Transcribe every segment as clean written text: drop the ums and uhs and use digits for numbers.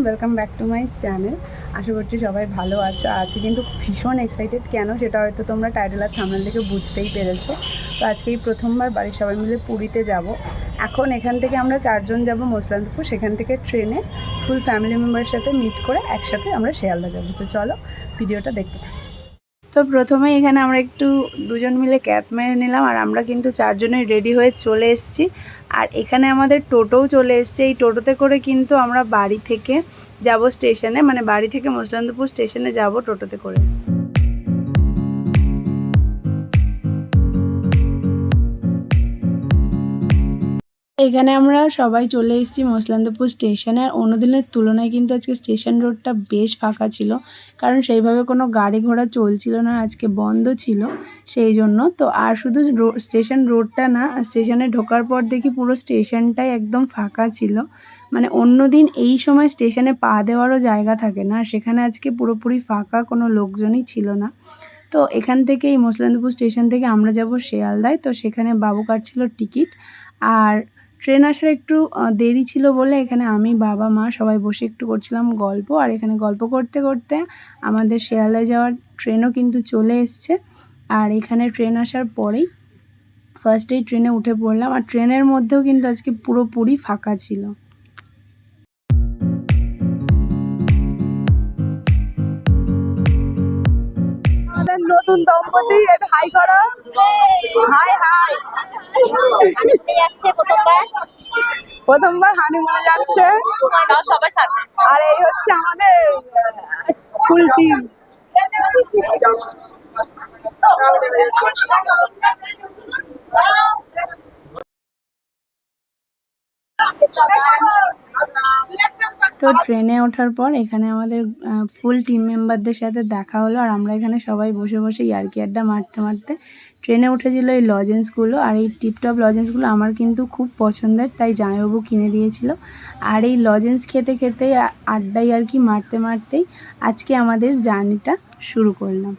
Welcome back to my channel. আশা করছি সবাই ভালো আছো। আজকে কিন্তু ভীষণ এক্সাইটেড, কেন সেটা হয়তো তোমরা টাইটেল আর থাম্বনেল থেকে বুঝতেই পেরেছো। তো আজকে এই প্রথমবার বাড়ির সবাই মিলে পুরীতে যাব। এখন এখান থেকে আমরা 4 জন যাব মোসলানপুর, সেখান থেকে ট্রেনে ফুল ফ্যামিলি মেম্বারের সাথে মিট করে একসাথে আমরা শিয়ালদা যাব। তো চলো ভিডিওটা দেখতে থাকো। তো প্রথমে এখানে আমরা একটু দুজন মিলে ক্যাব মেরে নিলাম, আর আমরা কিন্তু 4 জনেই রেডি হয়ে চলে এসেছি। আর এখানে আমাদের টোটোও চলে এসছে। এই টোটোতে করে কিন্তু আমরা বাড়ি থেকে যাব স্টেশনে, মানে বাড়ি থেকে মোসলানপুর স্টেশনে যাব টোটোতে করে। এখানে আমরা সবাই চলে এসেছি মোসলানপুর স্টেশনে। আর অন্যদিনের তুলনায় কিন্তু আজকে স্টেশন রোডটা বেশ ফাঁকা ছিল, কারণ সেইভাবে কোনো গাড়ি ঘোড়া চলছিল না, আজকে বন্ধ ছিল সেই জন্য। তো আর শুধু স্টেশন রোডটা না, স্টেশনে ঢোকার পর দেখি পুরো স্টেশনটাই একদম ফাঁকা ছিল। মানে অন্যদিন এই সময় স্টেশনে পা দেওয়ারও জায়গা থাকে না, আর সেখানে আজকে পুরোপুরি ফাঁকা, কোনো লোকজনই ছিল না। তো এখান থেকে এই মোসলানপুর স্টেশন থেকে আমরা যাব শিয়ালদায়। তো সেখানে বাবু কাটছিল টিকিট, আর ট্রেন আসার একটু দেরি ছিল বলে এখানে আমি, বাবা, মা সবাই বসে একটু করছিলাম গল্প। আর এখানে গল্প করতে করতে আমাদের শিয়ালদায় যাওয়ার ট্রেনও কিন্তু চলে এসছে। আর এখানে ট্রেন আসার পরেই ফার্স্টেই ট্রেনে উঠে পড়লাম, আর ট্রেনের মধ্যেও কিন্তু আজকে পুরোপুরি ফাঁকা ছিল। নতুন দম্পতি, একটু হাই করো। High high. প্রথমবার হানিমুনে যাচ্ছে সবার সাথে। আর এই হচ্ছে আমাদের ফুল টিম। তো ট্রেনে ওঠার পর এখানে আমাদের ফুল টিম মেম্বারদের সাথে দেখা হলো, আর আমরা এখানে সবাই বসে বসে ইয়ার্কি আড্ডা মারতে মারতে ট্রেনে উঠেছিল এই লজেন্সগুলো। আর এই টিপটপ লজেন্সগুলো আমার কিন্তু খুব পছন্দের, তাই জামাইবাবু কিনে দিয়েছিল। আর এই লজেন্স খেতে খেতেই আড্ডা ইয়ার্কি মারতে মারতেই আজকে আমাদের জার্নিটা শুরু করলাম।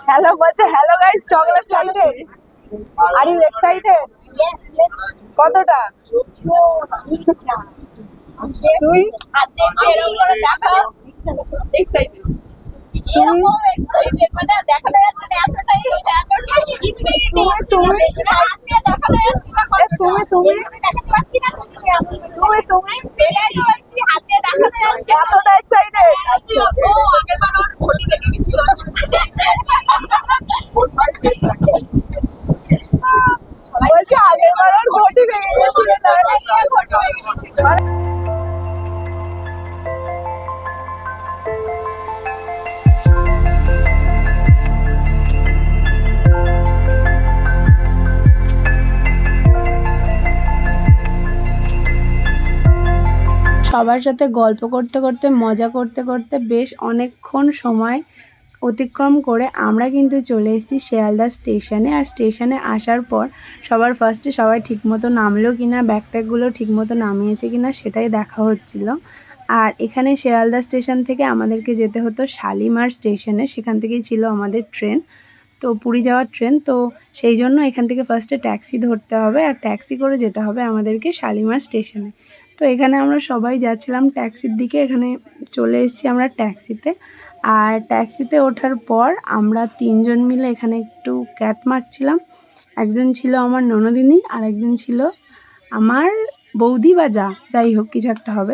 হ্যালো বলছে, হ্যালো গাইস, চকলেট সাইডে। Are you excited? ইয়েস। কতটা? তুই এরকম করে দেখাও। এক্সাইটেড। এরকম এক্সাইটেড মানে দেখানো যাচ্ছে না, এতটাই তুমি হাত দিয়ে দেখানো যাচ্ছে না। তুমি দেখাতে পারছি না। তুমি হাত দিয়ে দেখানো যাচ্ছে, এতটা এক্সাইটেড। আচ্ছা ও আগের বার ওর ঘটি কেটে গেছিল। বলছে আগের বার ওর ঘটি ভেঙে গেছিল, তাই ঘটি ভেঙে গেছিল। সবার সাথে গল্প করতে করতে, মজা করতে করতে বেশ অনেকক্ষণ সময় অতিক্রম করে আমরা কিন্তু চলে এসেছি শিয়ালদা স্টেশনে। আর স্টেশনে আসার পর সবার ফার্স্টে সবাই ঠিকমতো নামলো কিনা, ব্যাগ ট্যাগগুলো ঠিকমতো নামিয়েছে কিনা সেটাই দেখা হচ্ছিল। আর এখানে শিয়ালদা স্টেশন থেকে আমাদেরকে যেতে হতো শালিমার স্টেশনে, সেখান থেকেই ছিল আমাদের ট্রেন, তো পুরী যাওয়ার ট্রেন। তো সেই জন্য এখান থেকে ফার্স্টে ট্যাক্সি ধরতে হবে, আর ট্যাক্সি করে যেতে হবে আমাদেরকে শালিমার স্টেশনে। তো এখানে আমরা সবাই যাচ্ছিলাম ট্যাক্সির দিকে, এখানে চলে এসেছি আমরা ট্যাক্সিতে। আর ট্যাক্সিতে ওঠার পর আমরা 3 জন মিলে এখানে একটু ক্যাট মারছিলাম। একজন ছিল আমার ননদিনী, আর একজন ছিল আমার বৌদি বা যাই হোক কিছু একটা হবে।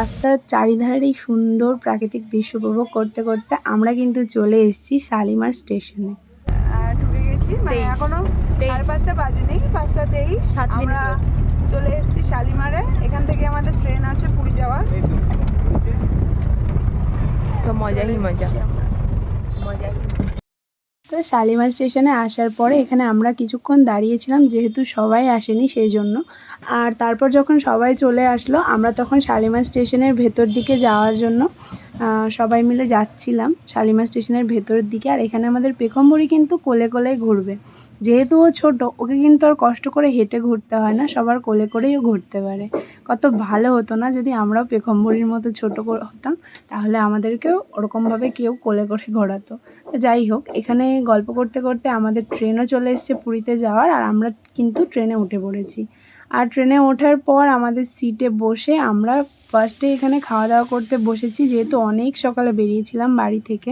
রাস্তার চারিধারের এই সুন্দর প্রাকৃতিক দৃশ্য উপভোগ করতে করতে আমরা কিন্তু চলে এসেছি শালিমার স্টেশনে। ঢুকে গেছি, মানে এখনো 5:30 বাজেনি, 5:23 আমরা চলে এসেছি শালিমারে। এখান থেকে আমাদের ট্রেন আছে পুরী যাওয়ার। তো মজাই মজা। তো শালিমার স্টেশনে আসার পরে এখানে আমরা কিছুক্ষণ দাঁড়িয়েছিলাম, যেহেতু সবাই আসেনি সেই জন্য। আর তারপর যখন সবাই চলে আসলো, আমরা তখন শালিমার স্টেশনের ভেতর দিকে যাওয়ার জন্য সবাই মিলে যাচ্ছিলাম শালিমার স্টেশনের ভেতরের দিকে। আর এখানে আমাদের পেখমবুড়ি কিন্তু কোলে কোলে ঘুরবে, যেহেতু ও ছোটো, ওকে কিন্তু আর কষ্ট করে হেঁটে ঘুরতে হয় না, সবার কোলে করেই ও ঘুরতে পারে। কত ভালো হতো না যদি আমরাও পেখমবুড়ির মতো ছোটো হতাম, তাহলে আমাদেরকেও ওরকমভাবে কেউ কোলে করে ঘোরাতো। তো যাই হোক, এখানে গল্প করতে করতে আমাদের ট্রেনও চলে এসেছে পুরীতে যাওয়ার, আর আমরা কিন্তু ট্রেনে উঠে পড়েছি। আর ট্রেনে ওঠার পর আমাদের সিটে বসে আমরা ফার্স্টে এখানে খাওয়া দাওয়া করতে বসেছি, যেহেতু অনেক সকালে বেরিয়েছিলাম বাড়ি থেকে,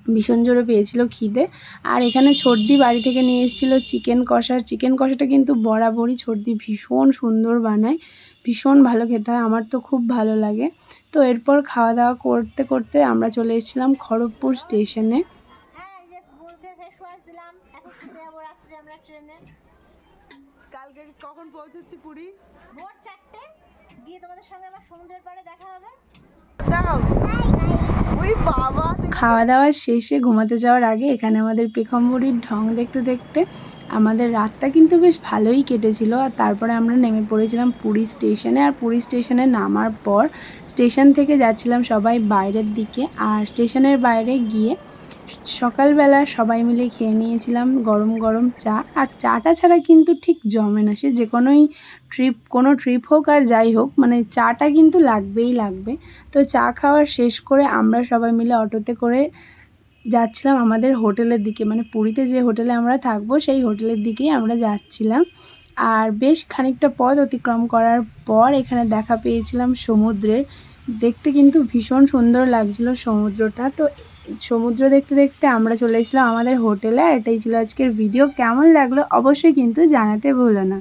ভীষণ জোরে পেয়েছিল খিদে। আর এখানে ছোটদি বাড়ি থেকে নিয়ে এসেছিলো চিকেন কষা। চিকেন কষাটা কিন্তু বরাবরই ছোটদি ভীষণ সুন্দর বানায়, ভীষণ ভালো খেতে হয়, আমার তো খুব ভালো লাগে। তো এরপর খাওয়া দাওয়া করতে করতে আমরা চলে এসেছিলাম খড়গপুর স্টেশনে। হ্যাঁ, এই যে মুখে ফেস ওয়াশ দিলাম, এখন শুতে যাবো রাত্রে আমরা ট্রেনে। কালকে কখন পৌঁছচ্ছি পুরী? ভোর 4টে গিয়ে তোমাদের সঙ্গে আবার সমুদ্রের পাড়ে দেখা হবে। ওই বাবা, খাওয়া দাওয়া শেষে ঘুমাতে যাওয়ার আগে এখানে আমাদের পেখমবুড়ির ঢং দেখতে দেখতে আমাদের রাতটা কিন্তু বেশ ভালোই কেটেছিল। আর তারপরে আমরা নেমে পড়েছিলাম পুরী স্টেশনে। আর পুরী স্টেশনে নামার পর স্টেশন থেকে যাচ্ছিলাম সবাই বাইরের দিকে, আর স্টেশনের বাইরে গিয়ে সকালবেলা সবাই মিলে খেয়ে নিয়েছিলাম গরম গরম চা। আর চাটা ছাড়া কিন্তু ঠিক জমে না, সে যে কোনো ট্রিপ হোক আর যাই হোক, মানে চাটা কিন্তু লাগবেই লাগবে। তো চা খাওয়ার শেষ করে আমরা সবাই মিলে অটোতে করে যাচ্ছিলাম আমাদের হোটেলের দিকে, মানে পুরীতে যে হোটেলে আমরা থাকবো সেই হোটেলের দিকেই আমরা যাচ্ছিলাম। আর বেশ খানিকটা পথ অতিক্রম করার পর এখানে দেখা পেয়েছিলাম সমুদ্রের, দেখতে কিন্তু ভীষণ সুন্দর লাগছিল সমুদ্রটা। তো সমুদ্র দেখতে দেখতে আমরা চলে এসেছিলাম আমাদের হোটেলে। আর এটাই ছিল আজকের ভিডিও, কেমন লাগলো অবশ্যই কিন্তু জানাতে ভুলো না।